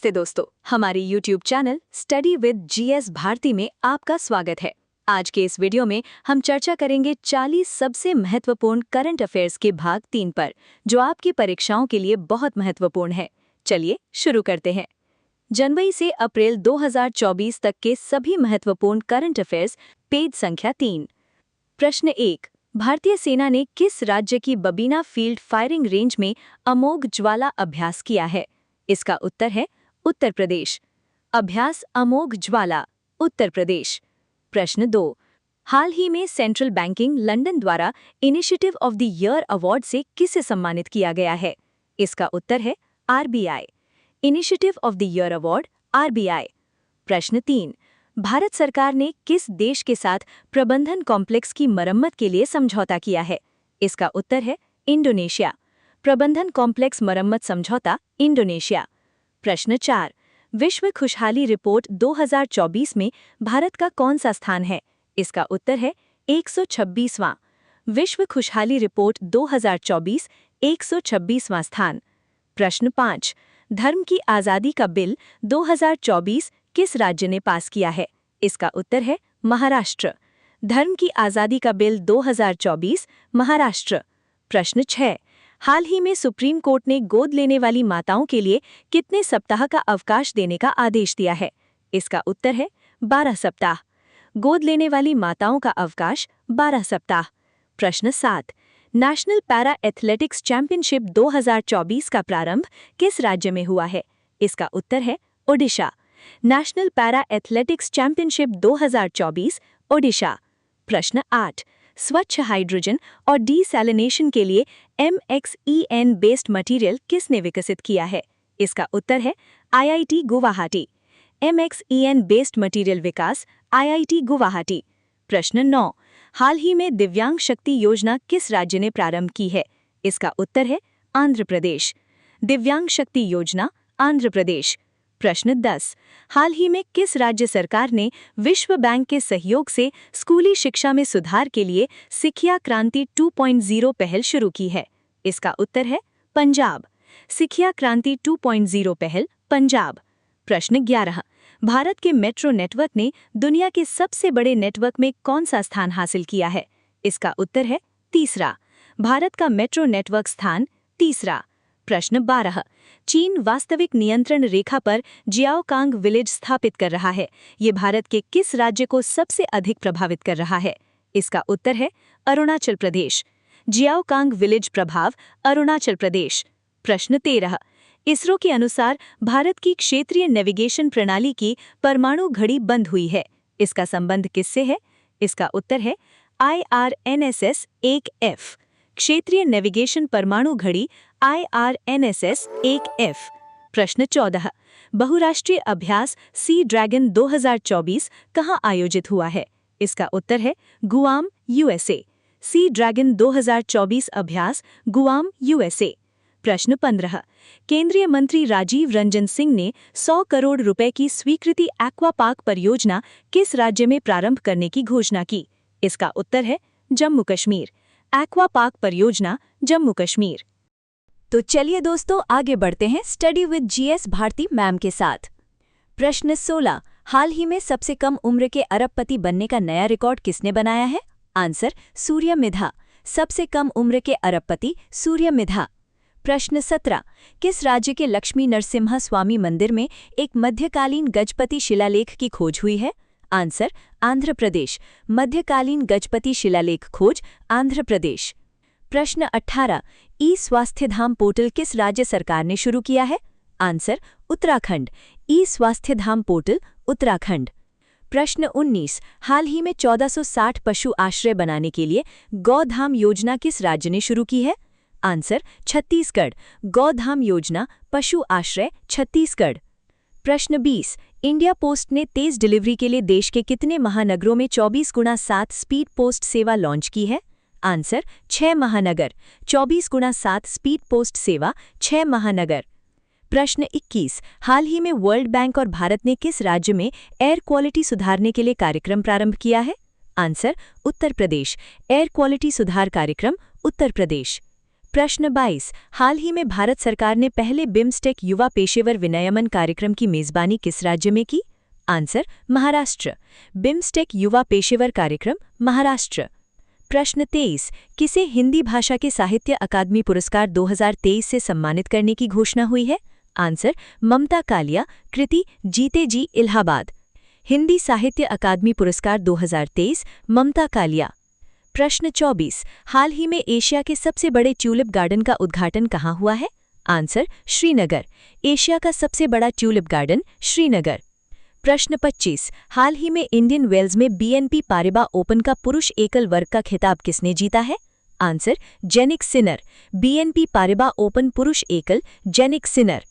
नमस्ते दोस्तों, हमारे YouTube channel study with GS Bharati में आपका स्वागत है। आज के इस वीडियो में हम चर्चा करेंगे 40 सबसे महत्वपूर्ण करंट अफेयर्स के भाग 3 पर, जो आपकी परीक्षाओं के लिए बहुत महत्वपूर्ण है। चलिए शुरू करते हैं। जनवरी से अप्रैल 2024 तक के सभी महत्वपूर्ण करंट अफेयर्स, पेज संख्या 3। प्रश्न 1। भारतीय सेना ने किस राज्य की बबीना फील्ड फायरिंग रेंज में अमोघ ज्वाला अभ्यास किया है? इसका उत्तर है उत्तर प्रदेश। अभ्यास अमोघ ज्वाला, उत्तर प्रदेश। प्रश्न 2। हाल ही में सेंट्रल बैंकिंग लंदन द्वारा initiative of the year award से किसे सम्मानित किया गया है? इसका उत्तर है RBI. Initiative of the year award, RBI. प्रश्न 3। भारत सरकार ने किस देश के साथ प्रबंधन कॉम्प्लेक्स की मरम्मत के लिए समझौता किया है? इसका उत्तर है इंडोनेशिया। प्रबंधन कॉम्प्लेक्स मरम्मत समझौता, इंडोनेशिया। प्रश्न 4। विश्व खुशहाली रिपोर्ट 2024 में भारत का कौन सा स्थान है? इसका उत्तर है 126वां। विश्व खुशहाली रिपोर्ट 2024 126वां स्थान। प्रश्न 5। धर्म की आज़ादी का बिल 2024 किस राज्य ने पास किया है? इसका उत्तर है महाराष्ट्र। धर्म की आज़ादी का बिल 2024, महाराष्ट्र। प्रश्न 6। हाल ही में सुप्रीम कोर्ट ने गोद लेने वाली माताओं के लिए कितने सप्ताह का अवकाश देने का आदेश दिया है? इसका उत्तर है 12 सप्ताह। गोद लेने वाली माताओं का अवकाश 12 सप्ताह। प्रश्न 7। नेशनल पैरा एथलेटिक्स चैंपियनशिप 2024 का प्रारंभ किस राज्य में हुआ है? इसका उत्तर है Odisha. National para athletics championship 2024, Odisha. प्रश्न 8। स्वच्छ हाइड्रोजन और डीसैलिनेशन के लिए MXEN बेस्ड मटेरियल किसने विकसित किया है? इसका उत्तर है IIT Guwahati. MXEN based material विकास, IIT गुवाहाटी। प्रश्न 9। हाल ही में दिव्यांग शक्ति योजना किस राज्य ने प्रारंभ की है? इसका उत्तर है आंध्र प्रदेश। दिव्यांग शक्ति योजना, आंध्र प्रदेश। प्रश्न 10। हाल ही में किस राज्य सरकार ने विश्व बैंक के सहयोग से स्कूली शिक्षा में सुधार के लिए सिखिया क्रांति 2.0 पहल शुरू की है? इसका उत्तर है पंजाब। सिखिया क्रांति 2.0 पहल, पंजाब। प्रश्न 11। भारत के मेट्रो नेटवर्क ने दुनिया के सबसे बड़े नेटवर्क में कौन सा स्थान हासिल किया है? इसका उत्तर है तीसरा। भारत का मेट्रो नेटवर्क स्थान तीसरा। प्रश्न 12। चीन वास्तविक नियंत्रण रेखा पर जियाओकांग विलेज स्थापित कर रहा है। ये भारत के किस राज्य को सबसे अधिक प्रभावित कर रहा है? इसका उत्तर है अरुणाचल प्रदेश। जियाओकांग विलेज प्रभाव, अरुणाचल प्रदेश। प्रश्न 13। इसरो के अनुसार भारत की क्षेत्रीय नेविगेशन प्रणाली की परमाणु घड़ी बंद हुई है। इसका संबंध किससे है? इसका उत्तर है IRNSS-1F। क्षेत्रीय नेविगेशन परमाणु घड़ी IRNSS-1F। प्रश्न 14। बहुराष्ट्रीय अभ्यास सी ड्रैगन 2024 कहाँ आयोजित हुआ है? इसका उत्तर है गुआम, USA। सी ड्रैगन 2024 अभ्यास, गुआम, USA। प्रश्न 15। केंद्रीय मंत्री राजीव रंजन सिंह ने 100 करोड़ रुपए की स्वीकृति एक्वा पार्क परियोजना किस राज्य में प्रारंभ करने की घोषणा की? इसका उत्तर है जम्मू कश्मीर। एक्वा पार्क परियोजना, जम्मू कश्मीर। तो चलिए दोस्तों, आगे बढ़ते हैं study with GS Bharati ma'am के साथ। प्रश्न 16। हाल ही में सबसे कम उम्र के अरबपति बनने का नया रिकॉर्ड किसने बनाया है? आंसर सूर्य मिधा। सबसे कम उम्र के अरबपति सूर्य मिधा। प्रश्न 17। किस राज्य के लक्ष्मी नरसिम्हा स्वामी मंदिर में एक मध्यकालीन गजपति शिलालेख की खोज हुई है? आंसर आंध्र प्रदेश। मध्यकालीन गजपति शिलालेख खोज, आंध्र प्रदेश। प्रश्न 18। ई स्वास्थ्य धाम पोर्टल किस राज्य सरकार ने शुरू किया है? आंसर उत्तराखंड। ई स्वास्थ्य धाम पोर्टल, उत्तराखंड। प्रश्न 19। हाल ही में 1460 पशु आश्रय बनाने के लिए गौधाम योजना किस राज्य ने शुरू की है? आंसर छत्तीसगढ़। गौधाम योजना, पशु आश्रय, छत्तीसगढ़। प्रश्न 20। इंडिया पोस्ट ने तेज डिलीवरी के लिए देश के कितने महानगरों में 24x7 स्पीड पोस्ट सेवा लॉन्च की है? आंसर 6 महानगर। 24x7 स्पीड पोस्ट सेवा, 6 महानगर। प्रश्न 21। हाल ही में वर्ल्ड बैंक और भारत ने किस राज्य में एयर क्वालिटी सुधारने के लिए कार्यक्रम प्रारंभ किया है? Answer Uttar Pradesh. Air quality सुधार कार्यक्रम, उत्तर प्रदेश। प्रश्न 22। हाल ही में भारत सरकार ने पहले बिम्स्टेक युवा पेशेवर विनियमन कार्यक्रम की मेजबानी किस राज्य में की? आंसर महाराष्ट्र। बिम्स्टेक युवा पेशेवर कार्यक्रम महाराष्ट्र। प्रश्न 23। किसे हिंदी भाषा के साहित्य अकादमी पुरस्कार 2023 से सम्मानित करने की घोषणा हुई है? आंसर ममता कालिया। कृति जीते जी इलाहाबाद। हिंदी साहित्य अकादमी पुरस्कार 2023 ममता कालिया। प्रश्न 24। हाल ही में एशिया के सबसे बड़े ट्यूलिप गार्डन का उद्घाटन कहाँ हुआ है? आंसर श्रीनगर। एशिया का सबसे बड़ा ट्यूलिप गार्डन श्रीनगर। प्रश्न 25। हाल ही में इंडियन वेल्स में बीएनपी पारिबा ओपन का पुरुष एकल वर्ग का खिताब किसने जीता है? Answer Jannik Sinner. BNP Paribas open पुरुष एकल जेनिक सिनर।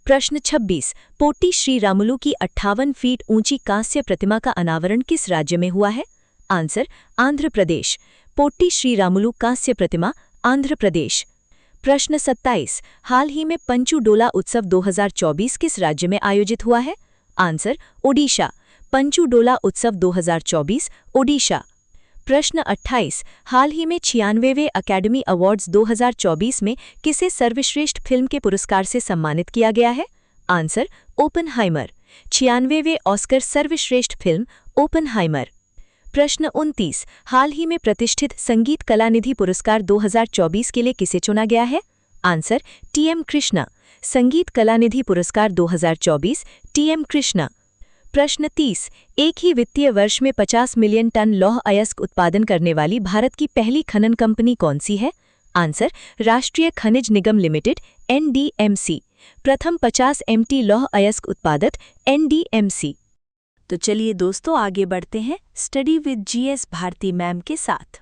प्रश्न 26। पोट्टी श्रीरामुलु की 58 फीट ऊंची कांस्य प्रतिमा का अनावरण किस राज्य में हुआ है? आंसर आंध्र प्रदेश। पोट्टी श्रीरामुलु कांस्य प्रतिमा आंध्र प्रदेश। प्रश्न 27। हाल ही में पंचूडोला उत्सव 2024 किस राज्य में आयोजित हुआ है? आंसर ओडिशा। पंचूडोला उत्सव 2024 ओडिशा। प्रश्न 28। हाल ही में 96वें अकेडमी अवार्ड्स 2024 में किसे सर्वश्रेष्ठ फिल्म के पुरस्कार से सम्मानित किया गया है? Answer Oppenheimer. 96वें ऑस्कर सर्वश्रेष्ठ फिल्म ओपनहाइमर। प्रश्न 29। हाल ही में प्रतिष्ठित संगीत कलानिधि पुरस्कार 2024 के लिए किसे चुना गया है? Answer TM Krishna. संगीत कलानिधि पुरस्कार 2024 टीएम कृष्णा। प्रश्न 30। एक ही वित्तीय वर्ष में 50 मिलियन टन लौह अयस्क उत्पादन करने वाली भारत की पहली खनन कंपनी कौन सी है? आंसर राष्ट्रीय खनिज निगम लिमिटेड एनडीएमसी। प्रथम 50 एमटी लौह अयस्क उत्पादक एनडीएमसी। तो चलिए दोस्तों आगे बढ़ते हैं study with GS Bharati ma'am के साथ।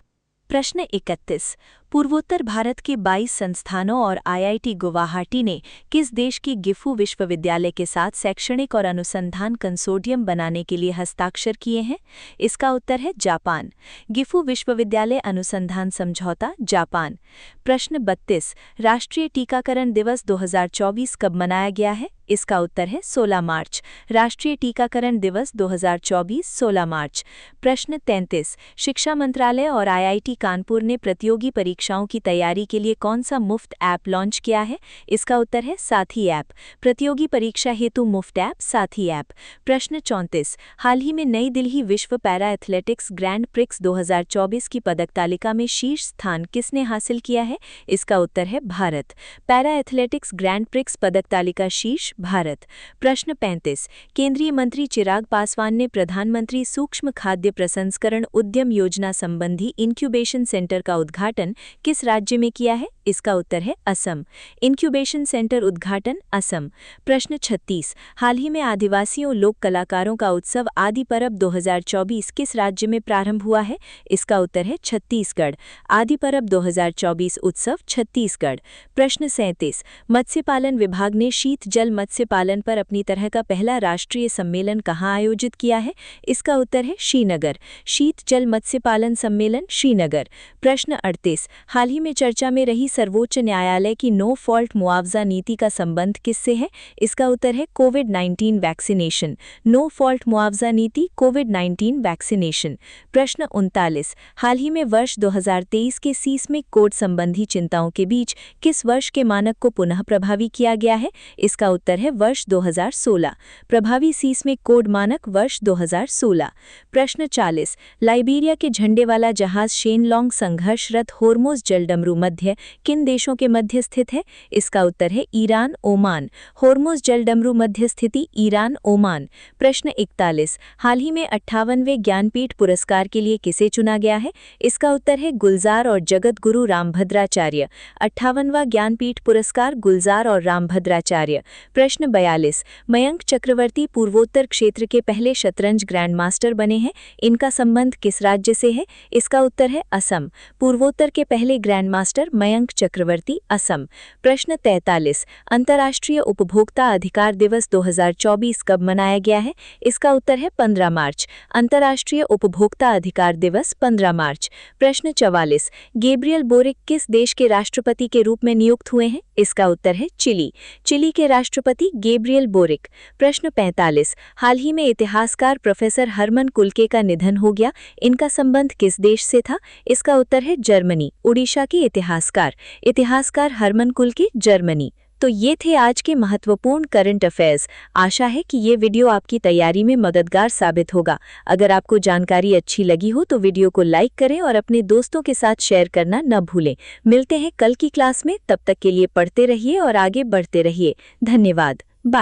प्रश्न 31। पूर्वोत्तर भारत के 22 संस्थानों और आईआईटी गुवाहाटी ने किस देश की गिफू विश्वविद्यालय के साथ शैक्षणिक और अनुसंधान कंसोर्टियम बनाने के लिए हस्ताक्षर किए हैं? इसका उत्तर है जापान। गिफू विश्वविद्यालय अनुसंधान समझौता जापान। प्रश्न 32। राष्ट्रीय टीकाकरण दिवस 2024 कब मनाया गया है? इसका उत्तर है 16 मार्च। राष्ट्रीय टीकाकरण दिवस 2024 16 मार्च। प्रश्न 33। शिक्षा मंत्रालय और आईआईटी कानपुर ने प्रतियोगी परीक्षाओं की तैयारी के लिए कौन सा मुफ्त ऐप लॉन्च किया है? इसका उत्तर है साथी ऐप। प्रतियोगी परीक्षा हेतु मुफ्त ऐप साथी ऐप। प्रश्न 34। हाल ही में नई दिल्ली विश्व पैरा एथलेटिक्स ग्रैंड प्रिक्स 2024 की पदक तालिका में शीर्ष स्थान किसने हासिल किया है? इसका उत्तर है Bharat. Para athletics grand prix पदक तालिका शीर्ष भारत। प्रश्न 35। केंद्रीय मंत्री चिराग पासवान ने प्रधानमंत्री सूक्ष्म खाद्य प्रसंस्करण उद्यम योजना संबंधी इंक्यूबेशन सेंटर का उद्घाटन किस राज्य में किया है? इसका उत्तर है असम। इंक्यूबेशन सेंटर उद्घाटन असम। प्रश्न 36। हाल ही में आदिवासियों लोक कलाकारों का उत्सव आदि परब 2024 किस राज्य में प्रारंभ हुआ है? इसका उत्तर है छत्तीसगढ़। आदि परब 2024 उत्सव छत्तीसगढ़। प्रश्न 37। मत्स्य पालन विभाग ने शीत जल मत्स्य पालन पर अपनी तरह का पहला राष्ट्रीय सम्मेलन कहाँ आयोजित किया है? इसका उत्तर है श्रीनगर। शीत जल मत्स्य पालन सम्मेलन श्रीनगर। प्रश्न 38। हाल ही में चर्चा में रही सर्वोच्च न्यायालय की नो फॉल्ट मुआवजा नीति का संबंध किससे है? इसका उत्तर है कोविड-19 वैक्सीनेशन। नो फॉल्ट मुआवजा नीति कोविड-19 वैक्सीनेशन। प्रश्न 39। हाल ही में वर्ष 2023 के सीस्मिक कोड संबंधी चिंताओं के बीच किस वर्ष के मानक को पुनः प्रभावी किया गया है? इसका उत्तर है वर्ष 2016। प्रभावी सीस्मिक कोड मानक वर्ष 2016। प्रश्न 40। लाइबेरिया के झंडे वाला जहाज शेनलॉन्ग संघर्षरत होर्मुज जलडमरू मध्य किन देशों के मध्य स्थित है? इसका उत्तर है ईरान ओमान। होर्मुज जलडमरू मध्य स्थिति ईरान ओमान। प्रश्न 41। हाल ही में 58वें ज्ञानपीठ पुरस्कार के लिए किसे चुना गया है? इसका उत्तर है गुलजार और जगत गुरु रामभद्राचार्य। 58वां ज्ञानपीठ पुरस्कार गुलजार और रामभद्राचार्य। प्रश्न 42। मयंक चक्रवर्ती पूर्वोत्तर क्षेत्र के पहले शतरंज ग्रैंड मास्टर बने हैं। इनका संबंध किस राज्य से है? इसका उत्तर है असम। पूर्वोत्तर के पहले ग्रैंड मास्टर मयंक चक्रवर्ती असम। प्रश्न 43। अंतर्राष्ट्रीय उपभोक्ता अधिकार दिवस 2024 कब मनाया गया है? इसका उत्तर है 15 मार्च। अंतर्राष्ट्रीय उपभोक्ता अधिकार दिवस 15 मार्च। प्रश्न 44। गैब्रियल बोरिक किस देश के राष्ट्रपति के रूप में नियुक्त हुए हैं? इसका उत्तर है चिली। चिली के राष्ट्रपति राष्ट्रपति गैब्रियल बोरिक। प्रश्न 45। हाल ही में इतिहासकार प्रोफेसर हरमन कुल्के का निधन हो गया। इनका संबंध किस देश से था? इसका उत्तर है जर्मनी। उड़ीसा के इतिहासकार हरमन कुल्के, जर्मनी। तो ये थे आज के महत्वपूर्ण करंट अफेयर्स। आशा है कि ये वीडियो आपकी तैयारी में मददगार साबित होगा। अगर आपको जानकारी अच्छी लगी हो तो वीडियो को लाइक करें और अपने दोस्तों के साथ शेयर करना न भूलें। मिलते हैं कल की क्लास में, तब तक के लिए पढ़ते रहिए और आगे बढ़ते रहिए। धन्यवाद।